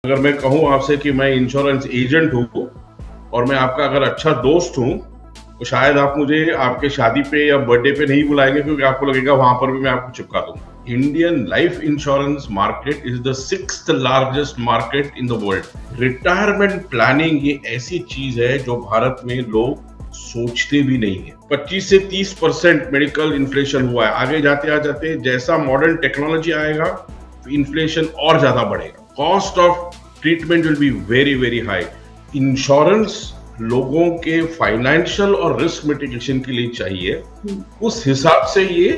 अगर मैं कहूँ आपसे कि मैं इंश्योरेंस एजेंट हूँ और मैं आपका अगर अच्छा दोस्त हूँ तो शायद आप मुझे आपके शादी पे या बर्थडे पे नहीं बुलाएंगे, क्योंकि आपको लगेगा वहां पर भी मैं आपको चिपका दूंगा। Indian life insurance market is the 6th largest market in the world. Retirement planning ये ऐसी चीज है जो भारत में लोग सोचते भी नहीं है। 25 से 30% मेडिकल इन्फ्लेशन हुआ है। आगे जाते जैसा मॉडर्न टेक्नोलॉजी आएगा इन्फ्लेशन और ज्यादा बढ़ेगा। Cost of treatment will be very very high. Insurance लोगों के फाइनेंशियल और रिस्क मिटिगेशन के लिए चाहिए, उस हिसाब से ये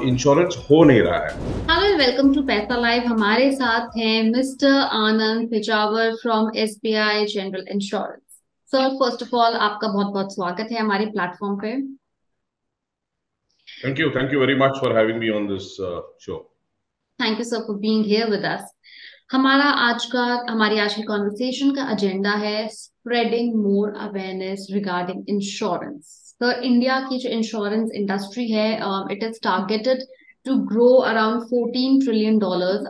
इंश्योरेंस हो नहीं रहा है। Hello, welcome to Paisa live. हमारे साथ हैं mister Anand Pijawar from SBI general insurance. Sir, first of all आपका बहुत बहुत स्वागत है हमारे प्लेटफॉर्म पे। Thank you very much for having me on this show. Thank you sir for being here with us. हमारी आज की कॉन्वर्सेशन का एजेंडा है spreading more awareness regarding insurance. Sir, India की जो इंश्योरेंस इंडस्ट्री है, it is targeted to grow around $14 trillion.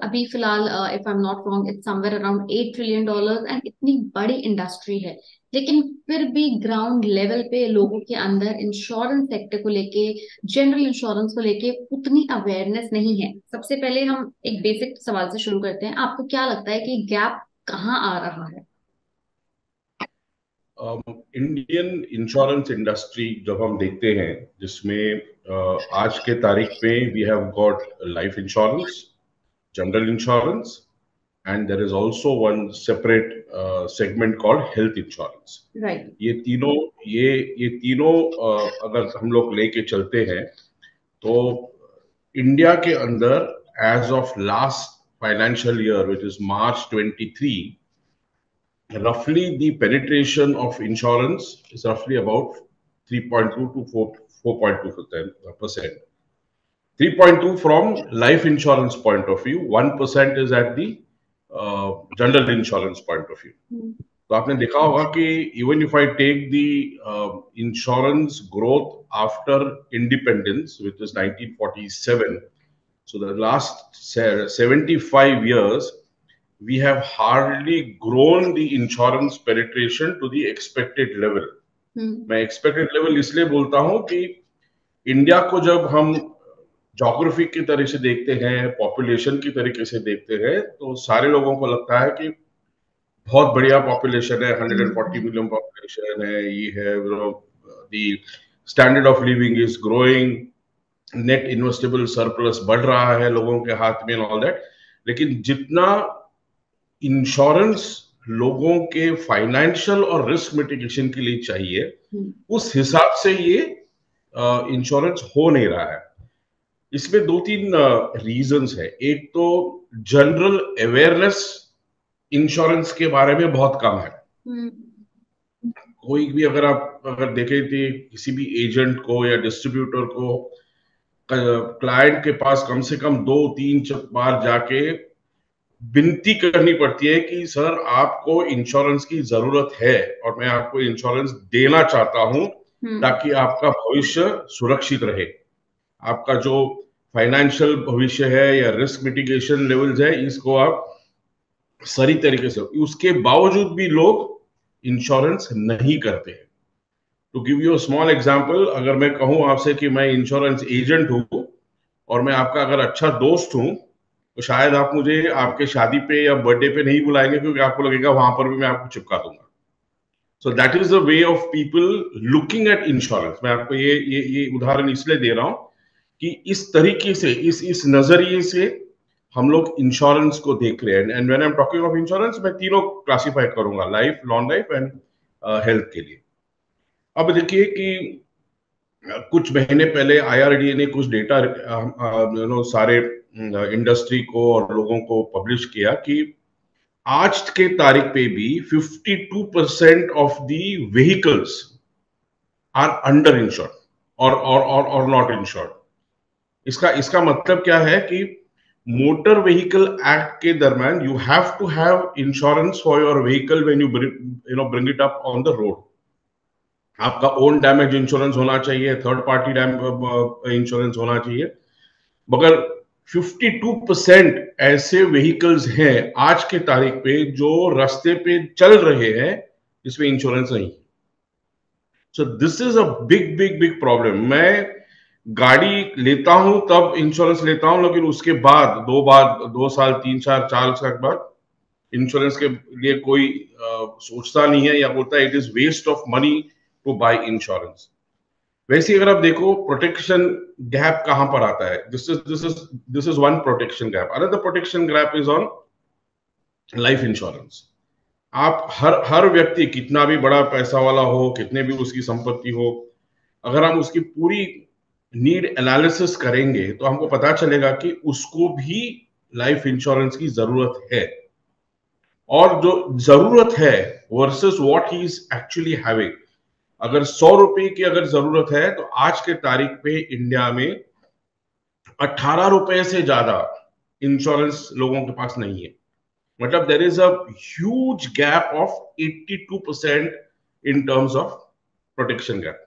अभी फिलहाल, if I am not wrong, it's somewhere around $8 trillion. And इतनी बड़ी इंडस्ट्री है, लेकिन फिर भी ग्राउंड लेवल पे लोगों के अंदर इंश्योरेंस सेक्टर को लेके, जनरल इंश्योरेंस को लेके उतनी अवेयरनेस नहीं है। सबसे पहले हम एक बेसिक सवाल से शुरू करते हैं। आपको क्या लगता है कि गैप कहाँ आ रहा है? इंडियन इंश्योरेंस इंडस्ट्री जब हम देखते हैं, जिसमें आज के तारीख पे we have got life insurance, general insurance, and there is also one separate segment called health insurance. Right. ये तीनों ये तीनों अगर हम लोग लेके चलते हैं तो इंडिया के अंदर as of last financial year which is March 23, roughly the penetration of insurance is roughly about 3.2 to 4.2%. 3.2 from life insurance point of view, 1% is at the general insurance point of view. तो आपने देखा होगा कि even if I take the insurance growth after independence which is 1947, so the last 75 years we have hardly grown the insurance penetration to the expected level. मैं expected level इसलिए बोलता हूं कि इंडिया को जब हम ज्योग्राफी की तरह से देखते हैं, पॉपुलेशन की तरीके से देखते हैं, तो सारे लोगों को लगता है कि बहुत बढ़िया पॉपुलेशन है, 140 मिलियन पॉपुलेशन है, ये है, the standard of living is growing, net investable surplus बढ़ रहा है लोगों के हाथ में, ऑल दैट। लेकिन जितना इंश्योरेंस लोगों के फाइनेंशियल और रिस्क मिटिगेशन के लिए चाहिए, उस हिसाब से ये इंश्योरेंस हो नहीं रहा है। इसमें दो तीन रीजंस है। एक तो जनरल अवेयरनेस इंश्योरेंस के बारे में बहुत कम है। कोई भी अगर देखें थे किसी भी एजेंट को या डिस्ट्रीब्यूटर को, क्लाइंट के पास कम से कम 2-3 बार जाके विनती करनी पड़ती है कि सर आपको इंश्योरेंस की जरूरत है और मैं आपको इंश्योरेंस देना चाहता हूं ताकि आपका भविष्य सुरक्षित रहे। आपका जो फाइनेंशियल भविष्य है या रिस्क मिटिगेशन लेवल्स है, इसको आप सही तरीके से, उसके बावजूद भी लोग इंश्योरेंस नहीं करते हैं। To give you a small example, अगर मैं कहूं आपसे कि मैं इंश्योरेंस एजेंट हूं और मैं आपका अगर अच्छा दोस्त हूं तो शायद आप मुझे आपके शादी पे या बर्थडे पे नहीं बुलाएंगे, क्योंकि आपको लगेगा वहां पर भी मैं आपको चिपका दूंगा। So that is the way of people looking at insurance. मैं आपको ये उदाहरण इसलिए दे रहा हूं कि इस तरीके से, इस नजरिए से हम लोग इंश्योरेंस को देख रहे हैं। And when I am talking of insurance, मैं तीनों क्लासिफाई करूंगा, life, non life and health के लिए। अब देखिए कि कुछ महीने पहले आईआरडीए ने कुछ डेटा सारे इंडस्ट्री को और लोगों को पब्लिश किया कि आज के तारीख पे भी 52% of the vehicles are under insured और नॉट इंश्योर्ड। इसका इसका मतलब क्या है कि मोटर व्हीकल एक्ट के दरम्यान you have to have insurance for your vehicle when you bring it up on the road. आपका ओन डैमेज इंश्योरेंस होना चाहिए, थर्ड पार्टी इंश्योरेंस होना चाहिए, मगर 52% ऐसे व्हीकल्स हैं आज के तारीख पे जो रास्ते पे चल रहे हैं जिसमें इंश्योरेंस नहीं। So this is a big big big problem. मैं गाड़ी लेता हूं तब इंश्योरेंस लेता हूं, लेकिन उसके बाद 2 साल 3 4 4 साल के बाद इंश्योरेंस के लिए कोई सोचता नहीं है, या बोलता है it is waste of money to buy insurance. वैसे अगर आप देखो प्रोटेक्शन गैप कहां पर आता है, this is one protection gap. Another protection gap is on life insurance. आप हर व्यक्ति कितना भी बड़ा पैसा वाला हो, कितने भी उसकी संपत्ति हो, अगर हम उसकी पूरी नीड एनालिसिस करेंगे तो हमको पता चलेगा कि उसको भी लाइफ इंश्योरेंस की जरूरत है। और जो जरूरत है versus what he is actually having, अगर 100 रुपए की अगर जरूरत है तो आज के तारीख पे इंडिया में 18 रुपए से ज्यादा इंश्योरेंस लोगों के पास नहीं है। मतलब there is a huge gap of 82% in terms of protection gap.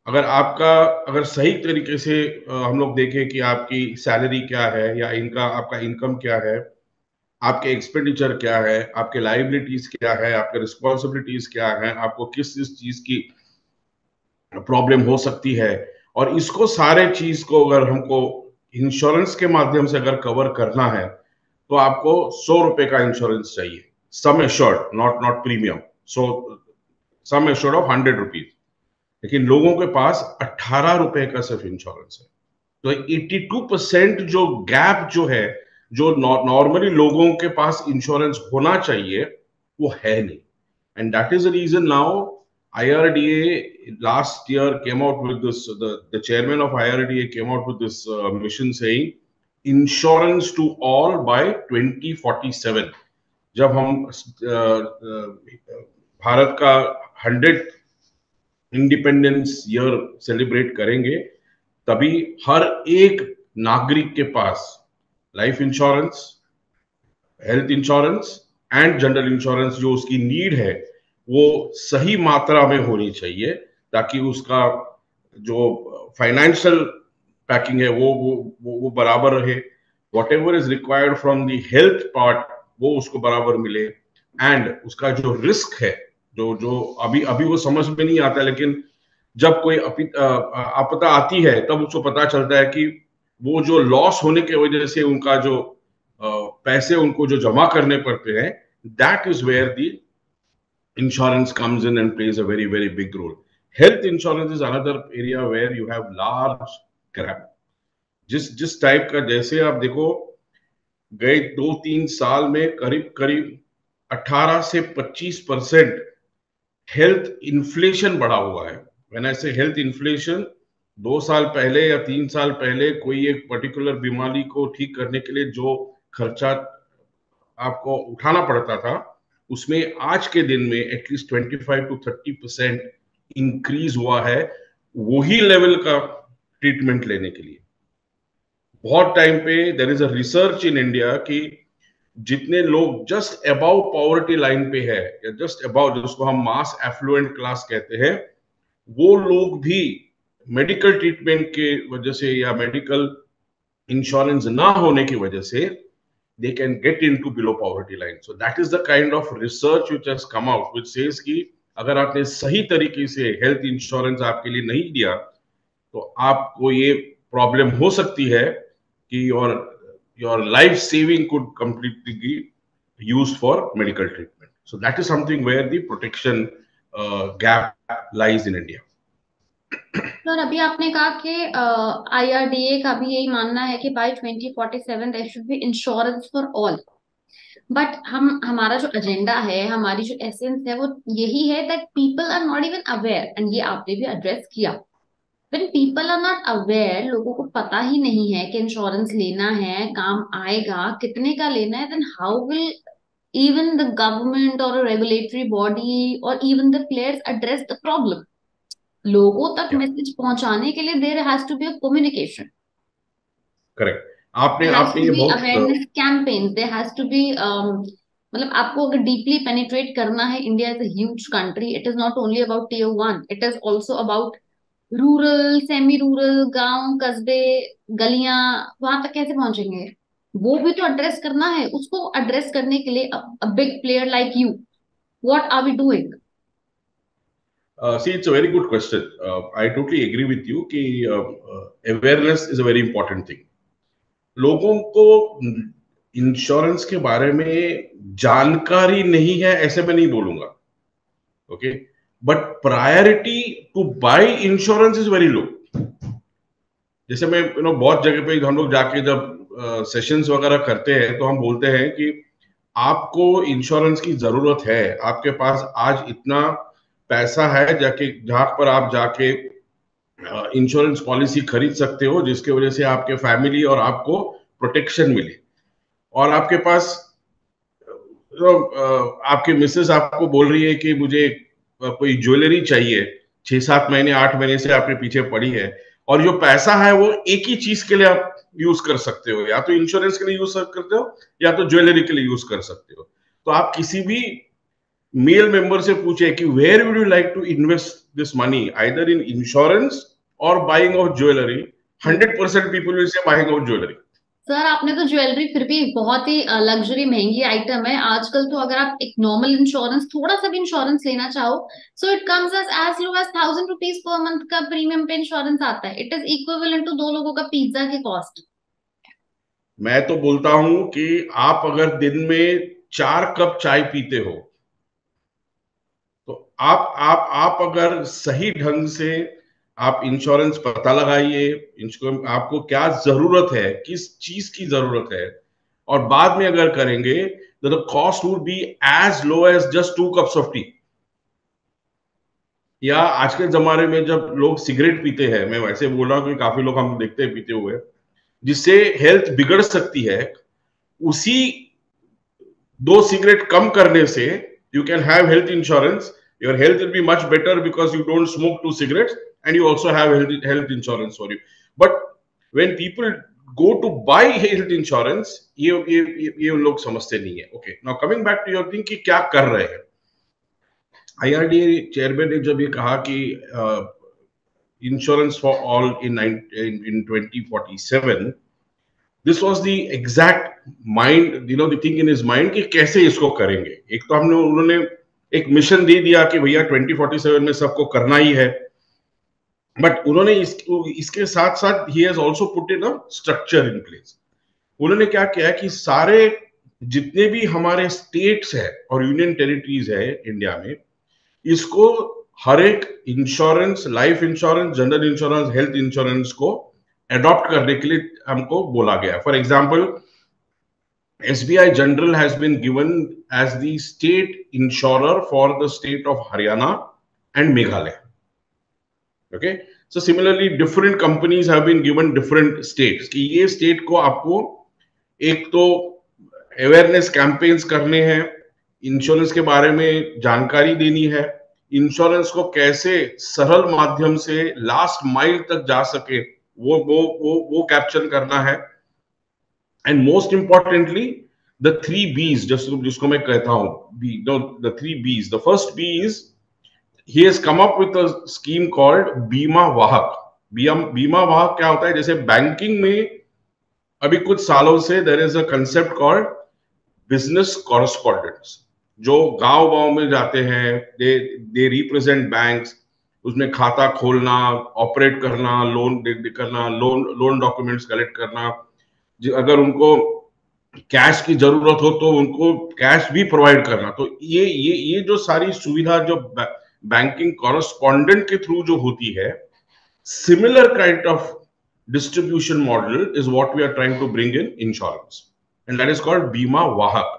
अगर सही तरीके से हम लोग देखें कि आपकी सैलरी क्या है, या इनका आपका इनकम क्या है, आपके एक्सपेंडिचर क्या है, आपके लाइबिलिटीज क्या है, आपके रिस्पॉन्सिबिलिटीज क्या है, आपको किस किस चीज की प्रॉब्लम हो सकती है, और इसको सारे चीज को अगर हमको इंश्योरेंस के माध्यम से अगर कवर करना है तो आपको 100 रुपए का इंश्योरेंस चाहिए, sum assured, not not premium. So sum assured of 100 rupees, लेकिन लोगों के पास 18 रुपए का सिर्फ इंश्योरेंस है। तो 82% जो गैप जो है, जो नॉर्मली लोगों के पास इंश्योरेंस होना चाहिए वो है नहीं। And that is the reason now IRDA last year came out with this, the chairman of IRDA came out with this mission saying insurance to all by 2047। जब हम भारत का 100 इंडिपेंडेंस ईयर सेलिब्रेट करेंगे, तभी हर एक नागरिक के पास life insurance, health insurance and general insurance जो उसकी नीड है वो सही मात्रा में होनी चाहिए, ताकि उसका जो फाइनेंशियल पैकिंग है वो बराबर रहे। What ever is required from the health part वो उसको बराबर मिले, एंड उसका जो रिस्क है, जो जो अभी अभी वो समझ में नहीं आता, लेकिन जब कोई आपदा आती है तब उसको पता चलता है कि वो जो लॉस होने की वजह से उनका जो पैसे उनको जो जमा करने पड़ते हैं, that is where the insurance comes in and plays a very very big role. Health insurance is another area where you have large gap। जिस टाइप का, जैसे आप देखो गए 2-3 साल में करीब करीब 18 से 25% हेल्थ इन्फ्लेशन बढ़ा हुआ है। व्हेन आई से हेल्थ इन्फ्लेशन, 2 साल पहले या 3 साल पहले कोई एक पर्टिकुलर बीमारी को ठीक करने के लिए जो खर्चा आपको उठाना पड़ता था, उसमें आज के दिन में एटलीस्ट 25 to 30% इंक्रीज हुआ है वही लेवल का ट्रीटमेंट लेने के लिए। बहुत टाइम पे there is a research in India कि जितने लोग जस्ट अबाउ पॉवर्टी लाइन पे है, या जस्ट अबाउ, जिसको हम मास एफ्लुएंट क्लास कहते हैं, वो लोग भी मेडिकल ट्रीटमेंट के वजह से या मेडिकल इंश्योरेंस ना होने की वजह से they can get into below poverty line। So that is the kind of research which has come out which says कि अगर आपने सही तरीके से हेल्थ इंश्योरेंस आपके लिए नहीं दिया तो आपको ये प्रॉब्लम हो सकती है कि your life saving could completely be used for medical treatment। So that is something where the protection gap lies in India। Sir अभी आपने कहा कि IRDA का भी यही मानना है कि by 2047 there should be insurance for all. But हमारा जो एजेंडा है, हमारी जो एसेंस है वो यही है that people are not even aware, and ये आपने भी एड्रेस किया। When people are not aware, लोगों को पता ही नहीं है कि इंश्योरेंस लेना है, काम आएगा, कितने का लेना है, then how will even the government or a regulatory body or even the players address the problem? लोगों तक मैसेज पहुंचाने के लिए there has to be a communication, correct. आपने देयर हैज आपने टू ये बी बहुत awareness campaigns, there has to be मतलब आपको अगर डीपली पेनिट्रेट करना है, India is a huge country, it is not only about tier 1, it is also about rural, semi rural, गांव, कस्बे, गलियां, वहां तक कैसे पहुंचेंगे? वो भी तो एड्रेस करना है। उसको एड्रेस करने के लिए big player like you, what are we doing? See, it's a very good question. I totally agree with you कि awareness is a very important thing. लोगों को इंश्योरेंस के बारे में जानकारी नहीं है ऐसे मैं नहीं बोलूंगा, okay, but priority to buy insurance is very low. जैसे मैं बहुत जगह पे हम लोग जाके जब सेशंस वगैरह करते हैं तो हम बोलते हैं कि आपको इंश्योरेंस की जरूरत है, आपके पास आज इतना पैसा है जाके जहां पर आप जाके इंश्योरेंस पॉलिसी खरीद सकते हो जिसके वजह से आपके फैमिली और आपको प्रोटेक्शन मिले. और आपके पास आपकी मिसेस आपको बोल रही है कि मुझे कोई ज्वेलरी चाहिए, 6-7 महीने 8 महीने से आपके पीछे पड़ी है, और जो पैसा है वो एक ही चीज के लिए आप यूज कर सकते हो, या तो इंश्योरेंस के लिए यूज करते हो या तो ज्वेलरी के लिए यूज कर सकते हो. तो आप किसी भी मेल मेंबर से पूछे कि where would you like to invest this money, either in insurance और buying of jewellery, 100% people will say buying of jewellery. Sir, आपने तो ज्वेलरी फिर भी बहुत ही लग्जरी महंगी आइटम है आजकल। तो अगर आप एक नॉर्मल इंश्योरेंस, थोड़ा सा भी इंश्योरेंस लेना चाहो, so it comes as low as 1000 rupees per month का प्रीमियम पे इंश्योरेंस आता है। इट इज इक्विवेलेंट टू 2 लोगों का पिज्जा की कॉस्ट। मैं तो बोलता हूं कि आप अगर दिन में 4 कप चाय पीते हो तो आप अगर सही ढंग से आप इंश्योरेंस पता लगाइए, आपको क्या जरूरत है, किस चीज की जरूरत है, और बाद में अगर करेंगे तो the cost would be as low as just 2 cups of tea. या आज के जमाने में जब लोग सिगरेट पीते हैं, मैं वैसे बोल रहा हूँ कि काफी लोग हम देखते हैं पीते हुए, जिससे हेल्थ बिगड़ सकती है, उसी 2 सिगरेट कम करने से you can have health insurance. Your health will be much better because you don't smoke 2 cigarettes, and you also have health insurance for you. But when people go to buy health insurance, ये लोग समझते नहीं है. Okay, now coming back to your thing कि क्या कर रहे हैं. IRDA चेयरमैन ने जब ये कहा कि insurance for all in 2047, this was the exact mind, the thing in his mind कि कैसे इसको करेंगे. एक तो उन्होंने एक मिशन दे दिया कि भैया 2047 में सबको करना ही है, बट उन्होंने इसके साथ साथ he has also put in a structure in place. उन्होंने क्या किया कि सारे जितने भी हमारे स्टेट्स है और यूनियन टेरिटरीज है इंडिया में, इसको हर एक insurance, life insurance, general insurance, health insurance को अडॉप्ट करने के लिए हमको बोला गया. For example, SBI General has been given as the state insurer for the state of Haryana and Meghalaya. Okay, so similarly different companies have been given different states कि ये state को आपको एक तो awareness campaigns करने हैं, insurance के बारे में जानकारी देनी है, इंश्योरेंस को कैसे सरल माध्यम से लास्ट माइल तक जा सके वो कैप्चर करना है. And most importantly, the 3 B's, जिसको मैं कहता हूं, the 3 B's. The first B is he has come up with a scheme called बीमा वाहक. बीमा वाहक क्या होता है? जैसे बैंकिंग में अभी कुछ सालों से there is a concept called business correspondents, जो गांव में जाते हैं, they represent banks, उसमें खाता खोलना, ऑपरेट करना, लोन करना, लोन डॉक्यूमेंट्स कलेक्ट करना, अगर उनको कैश की जरूरत हो तो उनको कैश भी प्रोवाइड करना. तो ये जो सारी सुविधा जो बैंकिंग कॉरेस्पॉन्डेंट के थ्रू जो होती है, similar kind of distribution model is what we are trying to bring in insurance, and that is called Bima Vahak.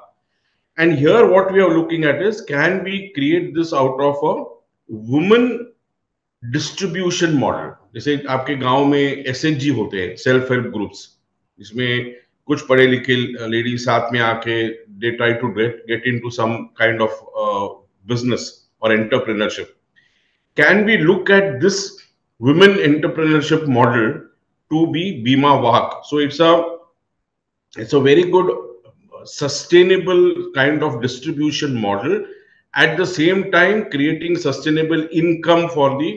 And here what we are looking at is, can we create this out of a women distribution model. जैसे आपके गांव में SHG होते हैं, self help groups, इसमें कुछ पढ़े लिखे लेडी साथ में आके they try to get into some kind of business और entrepreneurship. Can we look at this women entrepreneurship model to be बीमा वाहक? सो it's a very good sustainable kind of distribution model, at the same time creating sustainable income for the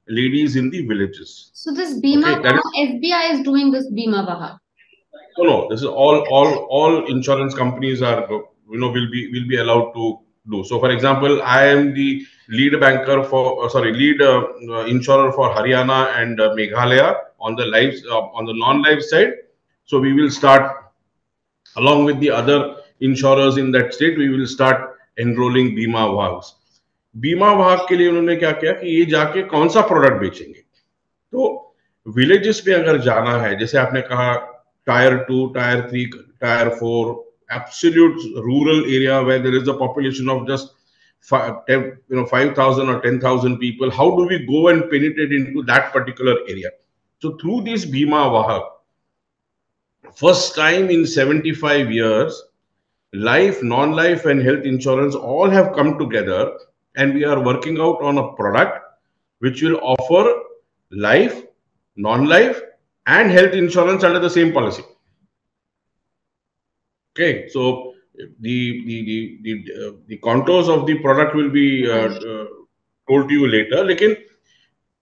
ladies in the villages. So this Bima Okay, that is, SBI is doing this Bima Vaha. no, this is all insurance companies are, will be allowed to do. So for example, I am the lead banker for lead insurer for Haryana and Meghalaya on the life on the non-life side. So we will start, along with the other insurers in that state, we will start enrolling बीमा भाग. बीमा भाग के लिए उन्होंने क्या किया कि ये जाके कौन सा प्रोडक्ट बेचेंगे. तो विलेजेस में अगर जाना है, जैसे आपने कहा tyre 2, tyre 3, tyre 4, absolute rural area where there is a population of just 5,000 or 10,000 people, how do we go and penetrate into that particular area? So through this Bima Vahak, first time in 75 years, life, non-life and health insurance all have come together, and we are working out on a product which will offer life, non-life and health insurance under the same policy. Okay, so the contours of the product will be told to you later. लेकिन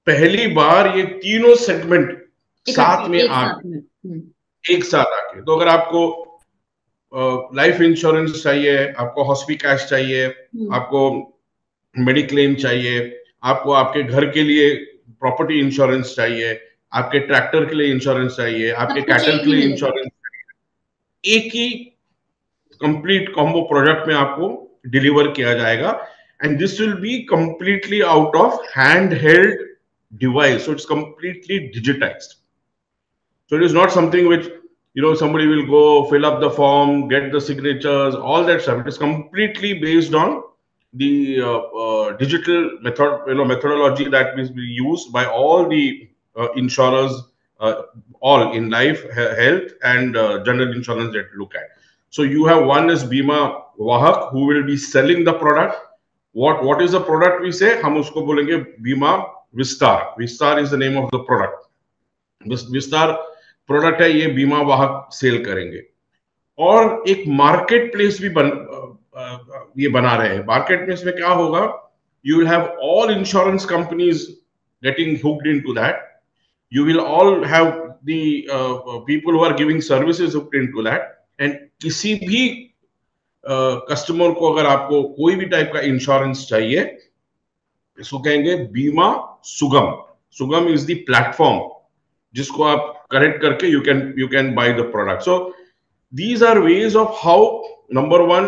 पहली बार ये तीनों segment साथ में एक साथ आके, तो अगर आपको लाइफ इंश्योरेंस चाहिए, आपको हॉस्पिटैश चाहिए, आपको मेडिक्लेम चाहिए, आपको आपके घर के लिए प्रॉपर्टी इंश्योरेंस चाहिए, आपके ट्रैक्टर के लिए इंश्योरेंस चाहिए, आपके कैटल के लिए इंश्योरेंस चाहिए, एक ही कंप्लीट कॉम्बो प्रोडक्ट में आपको डिलीवर किया जाएगा. And this will be completely out of hand held device, so it's completely digitised. So it is not something which, somebody will go fill up the form, get the signatures, all that stuff. It is completely based on the digital methodology that will be used by all the insurers, all in life, health and general insurance that you look at. So you have one is Bima Vahak who will be selling the product. What is the product we say? हम उसको बोलेंगे Bima Vistar. Vistar is the name of the product. Vistar product है, ये बीमा वाहक cell करेंगे. और एक मार्केट प्लेस भी ये बना रहे हैं. मार्केट प्लेस में क्या होगा? You will have all insurance companies getting hooked into that. You will all have the people who are giving services hooked into that. And किसी भी कस्टमर को अगर आपको कोई भी टाइप का इंश्योरेंस चाहिए, इसको कहेंगे बीमा सुगम. सुगम इज द प्लेटफॉर्म जिसको आप कनेक्ट करके you can buy the product. So these are ways of how, number one,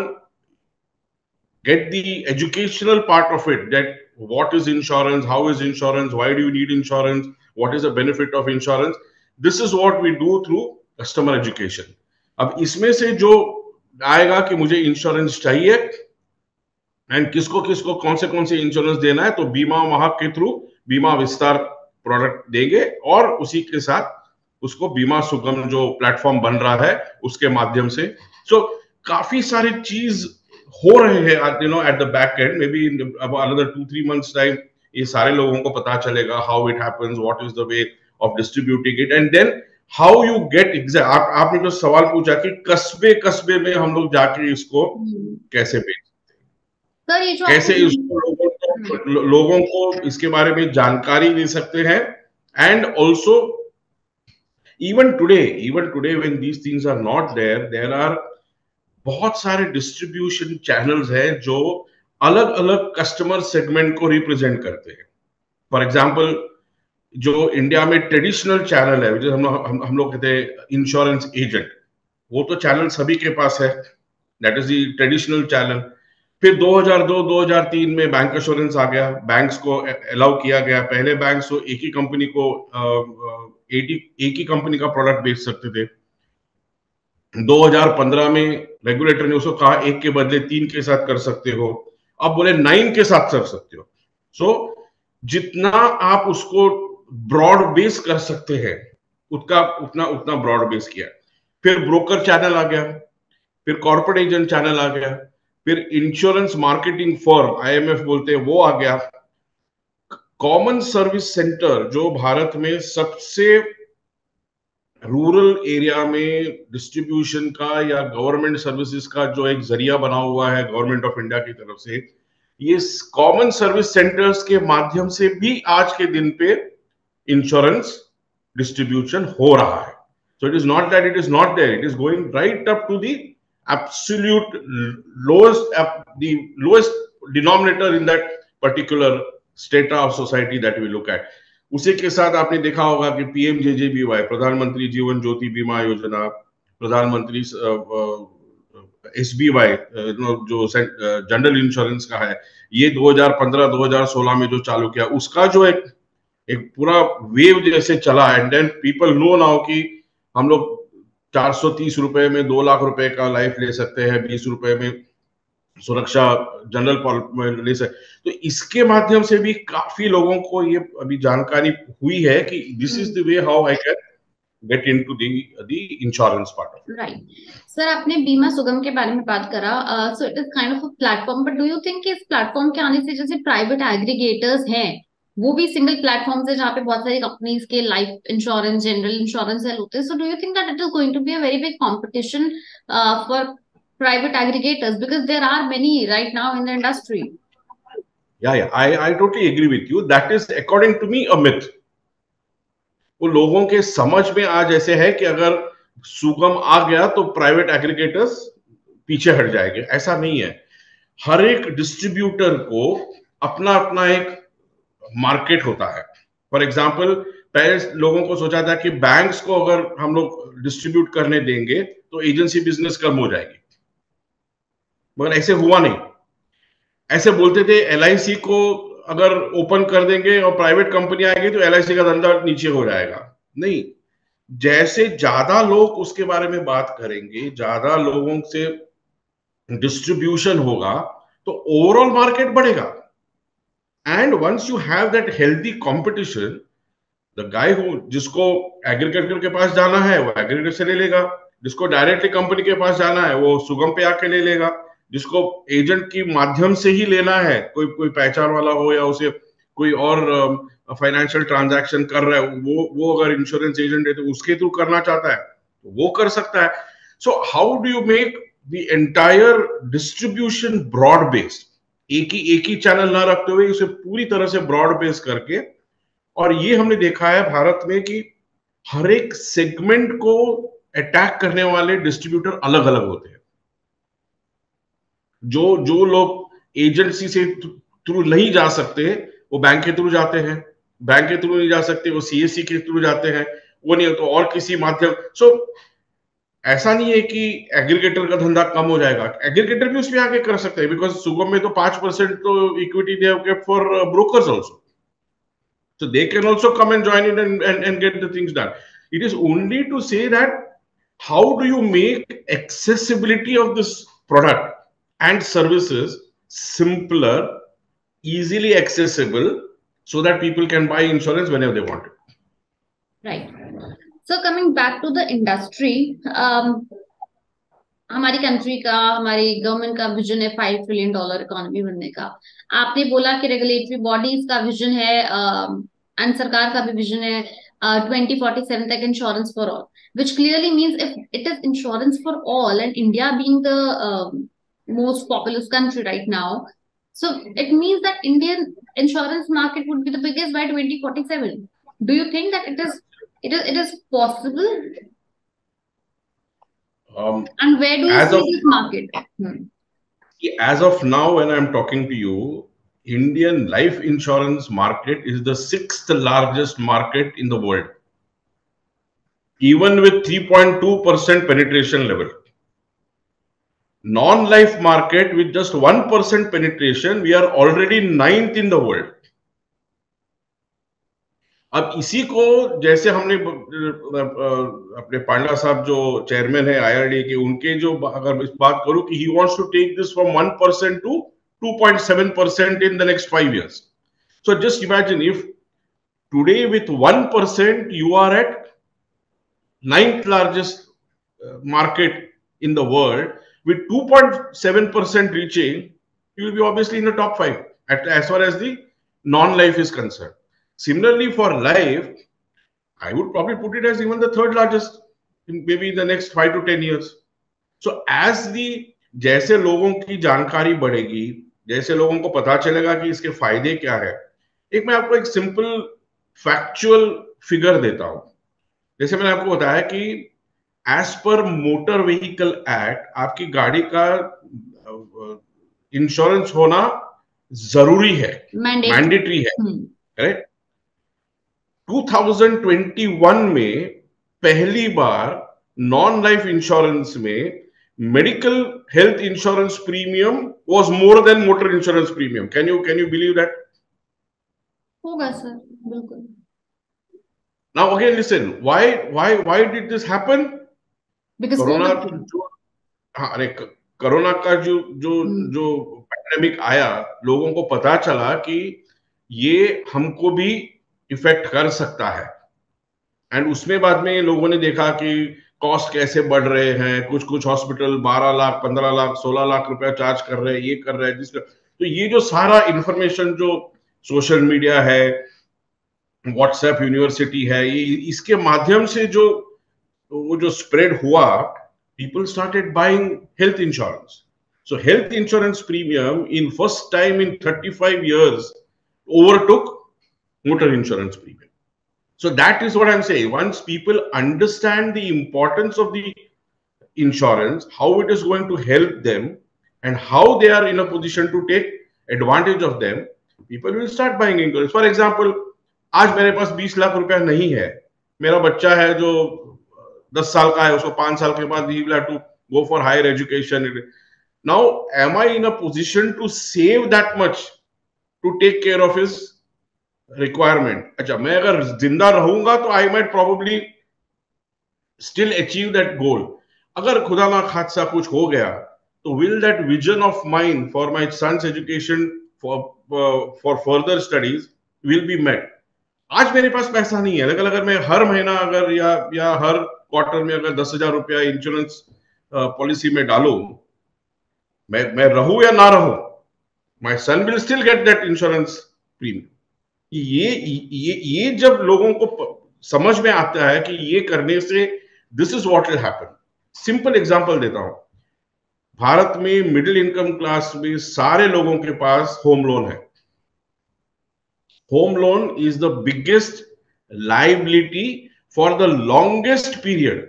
get the educational part of it, that what is insurance, how is insurance, why do you need insurance, what is the benefit of insurance. This is what we do through customer education. अब इसमें से जो आएगा कि मुझे insurance चाहिए and किसको किसको कौन से इंश्योरेंस देना है, तो बीमा वाहक के थ्रू बीमा विस्तार प्रोडक्ट देंगे और उसी के साथ उसको बीमा सुगम जो प्लेटफॉर्म बन रहा है उसके माध्यम से. सो काफी सारी चीज हो रहे हैं at the back end. Maybe another 2-3 months time ये सारे लोगों को पता चलेगा how it happens, what is the way of distributing it, and then how you get exact. आपने जो सवाल पूछा कि कस्बे कस्बे में हम लोग जाके इसको कैसे बेच सकते हैं, कैसे इसको लोगों को इसके बारे में जानकारी दे सकते हैं. And also even today when these things are not there are बहुत सारे डिस्ट्रीब्यूशन चैनल्स हैं जो अलग अलग कस्टमर सेगमेंट को रिप्रेजेंट करते हैं. फॉर एग्जांपल, जो इंडिया में ट्रेडिशनल चैनल है, जो हम लोग कहते हैं इंश्योरेंस एजेंट, वो तो चैनल सभी के पास है, that is the traditional channel. फिर 2002-2003 में बैंक इंश्योरेंस आ गया, बैंक्स को अलाउ किया गया. पहले बैंक्स तो एक ही कंपनी को एक ही कंपनी का प्रोडक्ट बेच सकते थे. 2015 में रेगुलेटर ने उसको कहा एक के बदले 3 के साथ कर सकते हो, अब बोले 9 के साथ कर सकते हो. सो जितना आप उसको ब्रॉड बेस कर सकते हैं उतना ब्रॉड बेस किया. फिर ब्रोकर चैनल आ गया, फिर कॉर्पोरेट एजेंट चैनल आ गया, फिर इंश्योरेंस मार्केटिंग फर्म IMF बोलते हैं वो आ गया. कॉमन सर्विस सेंटर जो भारत में सबसे रूरल एरिया में डिस्ट्रीब्यूशन का या गवर्नमेंट सर्विसेज का जो एक जरिया बना हुआ है गवर्नमेंट ऑफ इंडिया की तरफ से, ये कॉमन सर्विस सेंटर्स के माध्यम से भी आज के दिन पे इंश्योरेंस डिस्ट्रीब्यूशन हो रहा है. So it is not that it is not there. It is going right up to the absolute the lowest denominator in that particular strata of society that we look at. उसी के साथ आपने देखा होगा कि PMJJBY, प्रधानमंत्री जीवन ज्योति बीमा योजना, प्रधानमंत्री SBY जो जनरल इंश्योरेंस का है, ये 2015-2016 में जो चालू किया, उसका जो एक पूरा वेव जैसे चला, and then people know now कि हम लोग 430 रुपए में 2 लाख रुपए का लाइफ ले सकते हैं, 20 रुपए में सुरक्षा जनरल में ले सकते. तो इसके माध्यम से भी काफी लोगों को ये अभी जानकारी हुई है कि this is the way how I can get into the insurance part. Right sir, आपने बीमा सुगम के बारे में बात करा. So it is kind of a platform, but do you think इस प्लेटफॉर्म के आने से जैसे प्राइवेट एग्रीगेटर्स हैं, वो भी सिंगल प्लेटफॉर्म से जहाँ पे बहुत सारी कंपनीज के life insurance, general insurance sale होते हैं, so do you think that it is going to be a very big competition for private aggregators, because there are many right now in the industry? Yeah, I totally agree with you. That is according to me a myth. वो लोगों के समझ में आज ऐसे है कि अगर सुगम आ गया तो प्राइवेट एग्रीगेटर्स पीछे हट जाएंगे. ऐसा नहीं है. हर एक डिस्ट्रीब्यूटर को अपना अपना एक मार्केट होता है. फॉर एग्जाम्पल, पहले लोगों को सोचा था कि बैंक्स को अगर हम लोग डिस्ट्रीब्यूट करने देंगे तो एजेंसी बिजनेस कम हो जाएगी, मगर ऐसे हुआ नहीं. ऐसे बोलते थे LIC को अगर ओपन कर देंगे और प्राइवेट कंपनी आएगी तो LIC का धंधा नीचे हो जाएगा. नहीं, जैसे ज्यादा लोग उसके बारे में बात करेंगे, ज्यादा लोगों से डिस्ट्रीब्यूशन होगा तो ओवरऑल मार्केट बढ़ेगा. And once you have that healthy competition, the guy जिसको एग्रीकल्चर के पास जाना है वो एग्रीकल्चर से ले लेगा, जिसको डायरेक्टली कंपनी के पास जाना है वो सुगम पे आके ले लेगा, जिसको एजेंट की माध्यम से ही लेना है, कोई पहचान वाला हो या उसे कोई और फाइनेंशियल ट्रांजैक्शन कर रहा है, वो अगर इंश्योरेंस एजेंट है तो उसके थ्रू करना चाहता है तो वो कर सकता है. So how do you make the entire distribution broad based, एक ही चैनल ना रखते हुए उसे पूरी तरह से ब्रॉड बेस करके. और ये हमने देखा है भारत में कि हर एक सेगमेंट को अटैक करने वाले डिस्ट्रीब्यूटर अलग अलग होते हैं. जो लोग एजेंसी से थ्रू नहीं जा सकते वो बैंक के थ्रू जाते हैं, बैंक के थ्रू नहीं जा सकते वो CSC के थ्रू जाते हैं, वो नहीं तो और किसी माध्यम. सो ऐसा नहीं है कि एग्रीगेटर का धंधा कम हो जाएगा, एग्रीगेटर भी उसमें आके कर सकते हैं, बिकॉज सुगम में तो 5% तो equity they have kept for brokers also, so they can also come and join in and get the things done. It is only to say that how do you make accessibility of this product and services simpler, easily accessible, so that people can buy insurance whenever they want it. Right. So coming back to the industry, हमारी country का, हमारी government का vision है $5 trillion economy बनने का. आपने बोला कि रेगुलेटरी बॉडीज का विजन है एंड सरकार का भी विजन है 2047 तक insurance for all, which clearly means if it is insurance for all and India being the most populous country right now, so it means that Indian insurance market would be the biggest by 2047. Do you think that it is possible? And where do you see this market? As of now, when I'm talking to you, Indian life insurance market is the 6th largest market in the world, even with 3.2% penetration level. Non-life market with just 1% penetration, we are already 9th in the world. अब इसी को जैसे हमने अपने पांडा साहब जो chairman है IRDA के, उनके जो अगर इस बात करूं कि he wants to take this from 1% to 2.7% in the next 5 years. So just imagine if today with 1% you are at 9th largest market in the world, with 2.7% reaching, you will be obviously in the top 5 as far as the non-life is concerned. Similarly, for life, I would probably put it as even the 3rd largest in maybe the next 5 to 10 years. So as the जैसे लोगों की जानकारी बढ़ेगी, जैसे लोगों को पता चलेगा कि इसके फायदे क्या है। एक मैं आपको एक सिंपल फैक्चुअल फिगर देता हूं। जैसे मैंने आपको बताया कि as per motor vehicle act आपकी गाड़ी का इंश्योरेंस होना जरूरी है, मैंडेटरी है, करेक्ट। 2021 में पहली बार नॉन लाइफ इंश्योरेंस में medical health insurance premium was more than motor insurance premium. Can you believe that? होगा सर, बिल्कुल। Now again listen, why did this happen? Because corona जो, हाँ, अरे कोरोना का जो जो जो पैंडेमिक आया, लोगों को पता चला कि ये हमको भी इफेक्ट कर सकता है। एंड उसमें बाद में लोगों ने देखा कि कॉस्ट कैसे बढ़ रहे हैं। कुछ कुछ हॉस्पिटल 12 लाख 15 लाख 16 लाख रुपया चार्ज कर रहे हैं, ये कर रहे हैं जिसका। तो ये जो सारा इंफॉर्मेशन जो सोशल मीडिया है, व्हाट्सएप यूनिवर्सिटी है, ये इसके माध्यम से जो वो जो स्प्रेड हुआ, people started buying health insurance. So health insurance premium in first time in 35 years overtook motor insurance premium. So that is what I'm saying. Once people understand the importance of the insurance, how it is going to help them, and how they are in a position to take advantage of them, people will start buying insurance. For example, आज मेरे पास 20 लाख रुपया नहीं है, मेरा बच्चा है जो 10 साल का है, उसको 5 साल के बाद he will have to go for higher education. Now, am I in a position to save that much to take care of his requirement? अच्छा, मैं अगर जिंदा रहूंगा तो I might probably still achieve that goal. अगर खुदा ना खादसा कुछ हो गया तो will that vision of mine for my son's education for further studies will be met? आज मेरे पास पैसा नहीं है, लेकिन अगर मैं हर महीना अगर या हर क्वार्टर में अगर 10,000 रुपया इंश्योरेंस पॉलिसी में डालू, मैं रहूं या ना रहूं, my son will still get that insurance premium. ये जब लोगों को समझ में आता है कि ये करने से this is what will happen. Simple example देता हूं। भारत में मिडिल इनकम क्लास में सारे लोगों के पास होम लोन है। Home loan is the biggest liability for the longest period.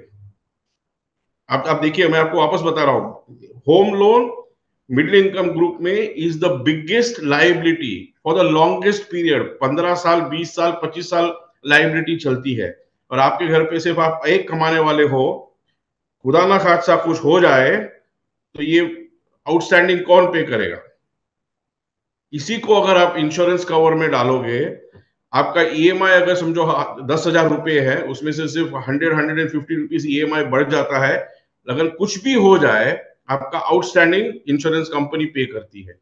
आप देखिए, मैं आपको वापस बता रहा हूं, home loan middle income group में is the biggest liability for the longest period. 15 साल 20 साल 25 साल लाइबिलिटी चलती है। और आपके घर पे सिर्फ आप एक कमाने वाले हो, खुदा ना खादसा कुछ हो जाए तो ये आउटस्टैंडिंग कौन पे करेगा? इसी को अगर आप इंश्योरेंस कवर में डालोगे, आपका ईएमआई अगर समझो 10,000 रुपए है, उसमें से सिर्फ 150 रुपीज ईएमआई बढ़ जाता है। अगर कुछ भी हो जाए, आपका आउटस्टैंडिंग इंश्योरेंस कंपनी पे करती है।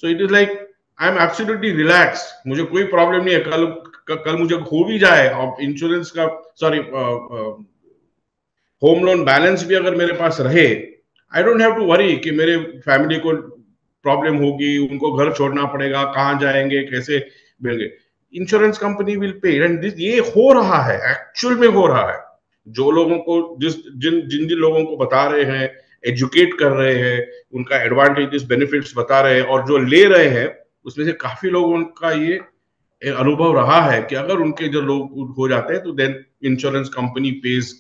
So it is like I am absolutely relax, मुझे कोई प्रॉब्लम नहीं है। कल मुझे हो भी जाए और इंश्योरेंस का होम लोन बैलेंस भी अगर मेरे पास रहे, I don't have to worry कि मेरे फैमिली को प्रॉब्लम होगी, उनको घर छोड़ना पड़ेगा, कहां जाएंगे, कैसे मिलेंगे। Insurance company will pay. And ये हो रहा है, एक्चुअल में हो रहा है। जो लोगों को जिन जिन लोगों को बता रहे हैं, एजुकेट कर रहे हैं, उनका एडवांटेजेस बेनिफिट्स बता रहे हैं, और जो ले रहे हैं उसमें से काफी लोगों का ये अनुभव रहा है कि अगर उनके जो लोग हो जाते हैं तो then insurance company pays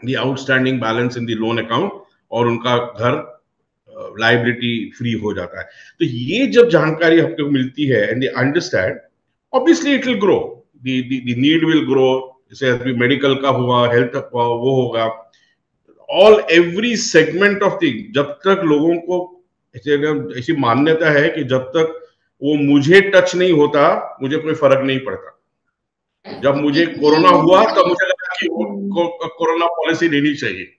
the outstanding balance in the loan account, और उनका घर लाइबिलिटी फ्री हो जाता है। तो ये जब जानकारी हमको मिलती है and they understand, obviously it will grow, the need will grow. जैसे अभी मेडिकल का हुआ, हेल्थ का वो होगा, all every segment of thing. जब तक लोगों को ऐसी मान्यता है कि जब तक वो मुझे टच नहीं होता, मुझे कोई फर्क नहीं पड़ता। जब मुझे कोरोना हुआ तब मुझे लगा कि कोरोना पॉलिसी लेनी चाहिए,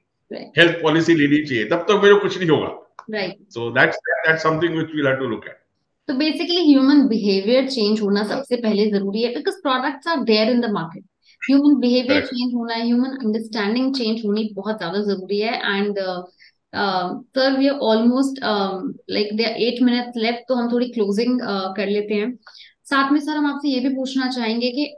हेल्थ पॉलिसी लेनी चाहिए, तब तक मेरे कुछ नहीं होगा। Right. So that's something which we'll have to look at. तो बेसिकली ह्यूमन बिहेवियर चेंज होना सबसे पहले जरूरी है, because products are there in the market. Human behaviour change होना है, ह्यूमन अंडरस्टैंडिंग चेंज होनी बहुत ज्यादा जरूरी है। And sir we are almost like there 8 minutes left, तो हम थोड़ी क्लोजिंग कर लेते हैं। साथ में सर हम आपसे ये भी पूछना चाहेंगे कि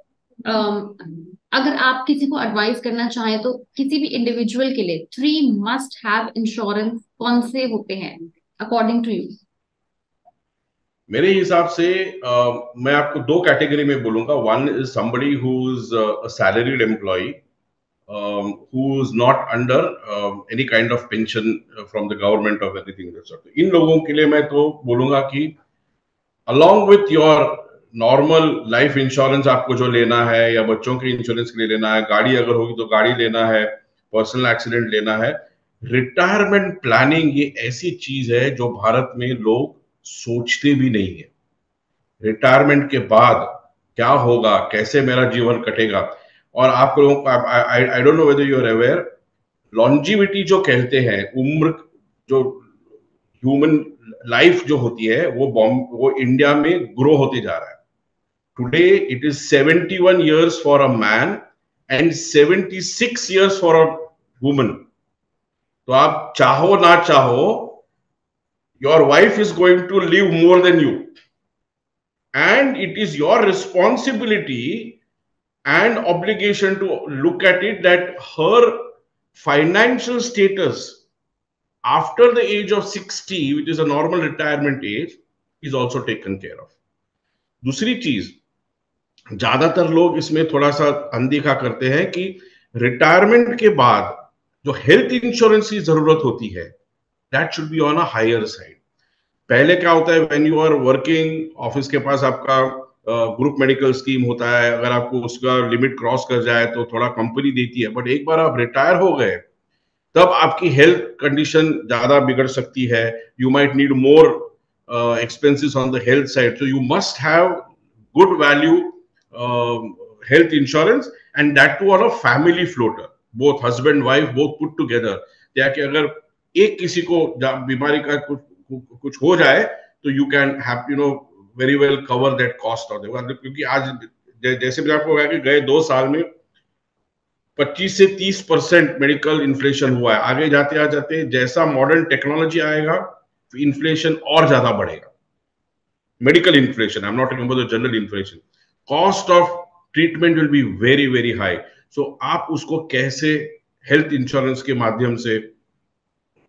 अगर आप किसी को एडवाइस करना चाहें तो किसी भी इंडिविजुअल के लिए 3 मस्ट हैव इंश्योरेंस कौन से होते हैं अकॉर्डिंग टू यू? मेरे हिसाब से मैं आपको दो कैटेगरी में बोलूंगा. One is somebody who's a salaried employee, who's not under any kind of pension from the government of anything that sort. इन लोगों के लिए मैं तो बोलूंगा कि along with your normal life insurance आपको जो लेना है, या बच्चों के इंश्योरेंस के लिए लेना है, गाड़ी अगर होगी तो गाड़ी लेना है, पर्सनल एक्सीडेंट लेना है, रिटायरमेंट प्लानिंग ये ऐसी चीज है जो भारत में लोग सोचते भी नहीं है. रिटायरमेंट के बाद क्या होगा, कैसे मेरा जीवन कटेगा. और आप लोगों को I don't know whether you are aware, longevity जो कहते हैं, उम्र जो ह्यूमन लाइफ जो होती है वो इंडिया में ग्रो होते जा रहा है. Today it is 71 years for a man and 76 years for a woman. तो आप चाहो ना चाहो, your wife is going to live more than you, and it is your responsibility and obligation to look at it that her financial status after the age of 60, which is a normal retirement age, is also taken care of. दूसरी चीज, ज्यादातर लोग इसमें थोड़ा सा अनदेखा करते हैं कि रिटायरमेंट के बाद जो हेल्थ इंश्योरेंस की जरूरत होती है, that should be on a higher side. पहले क्या होता है, when you are working, office के पास आपका ग्रुप मेडिकल स्कीम होता है, अगर आपको उसका लिमिट क्रॉस कर जाए तो थोड़ा कंपनी देती है. बट एक बार आप रिटायर हो गए तब आपकी हेल्थ कंडीशन ज्यादा बिगड़ सकती है. You might need more expenses on the health side, so you must have good value health insurance, and that too on a family floater, both husband wife both put together. ताकि अगर एक किसी को बीमारी का कुछ हो जाए तो you can have very well cover that cost of the. क्योंकि आज जैसे भी आपको कहा कि गए 2 साल में 25 से 30% मेडिकल इन्फ्लेशन हुआ है. आगे जाते जैसा मॉडर्न टेक्नोलॉजी आएगा, इन्फ्लेशन और ज्यादा बढ़ेगा. Medical inflation, I am not talking about the general inflation. Cost of treatment will be very very high. So आप उसको कैसे हेल्थ इंश्योरेंस के माध्यम से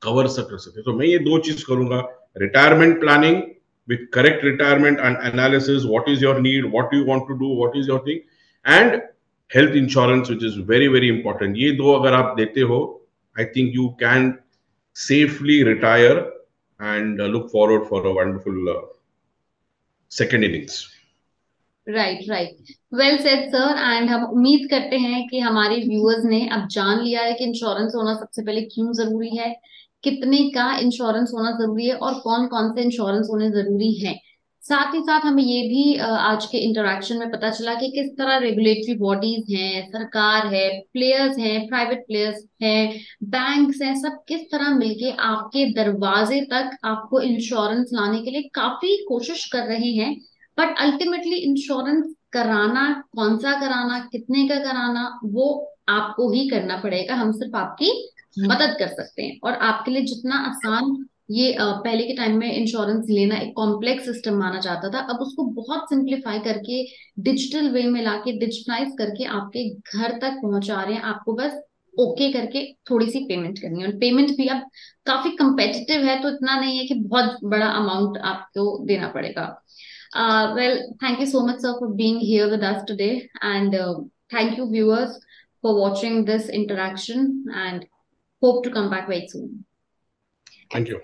कवर कर सकते. तो मैं ये दो चीज करूंगा, retirement planning with correct retirement and analysis, what is your need, what do you want to do, what is your thing, and health insurance, which is very very important. ये दो अगर आप देते हो, I think you can safely retire and look forward for a wonderful second innings. Right well said sir. And हम उम्मीद करते हैं कि हमारे व्यूअर्स ने अब जान लिया है कि इंश्योरेंस होना सबसे पहले क्यों जरूरी है, कितने का इंश्योरेंस होना जरूरी है, और कौन कौन से इंश्योरेंस होने जरूरी हैं. साथ ही साथ हमें ये भी आज के इंटरेक्शन में पता चला कि किस तरह रेगुलेटरी बॉडीज हैं, सरकार है, प्लेयर्स हैं, प्राइवेट प्लेयर्स हैं, बैंक्स हैं, सब किस तरह मिलके आपके दरवाजे तक आपको इंश्योरेंस लाने के लिए काफी कोशिश कर रहे हैं. बट अल्टीमेटली इंश्योरेंस कराना, कौन सा कराना, कितने का कराना, वो आपको ही करना पड़ेगा. हम सिर्फ आपकी मदद कर सकते हैं. और आपके लिए जितना आसान ये पहले के टाइम में इंश्योरेंस लेना एक कॉम्प्लेक्स सिस्टम माना जाता था, अब उसको बहुत सिंप्लीफाई करके डिजिटल वे में लाके, डिजिटलाइज करके आपके घर तक पहुंचा रहे हैं. आपको बस ओके करके थोड़ी सी पेमेंट करनी है, और पेमेंट भी अब काफी कंपेटिटिव है, तो इतना नहीं है कि बहुत बड़ा अमाउंट आपको देना पड़ेगा. Well, thank you so much, sir, for being here with us today. And thank you, viewers, for watching this interaction, and hope to come back very soon. Thank you.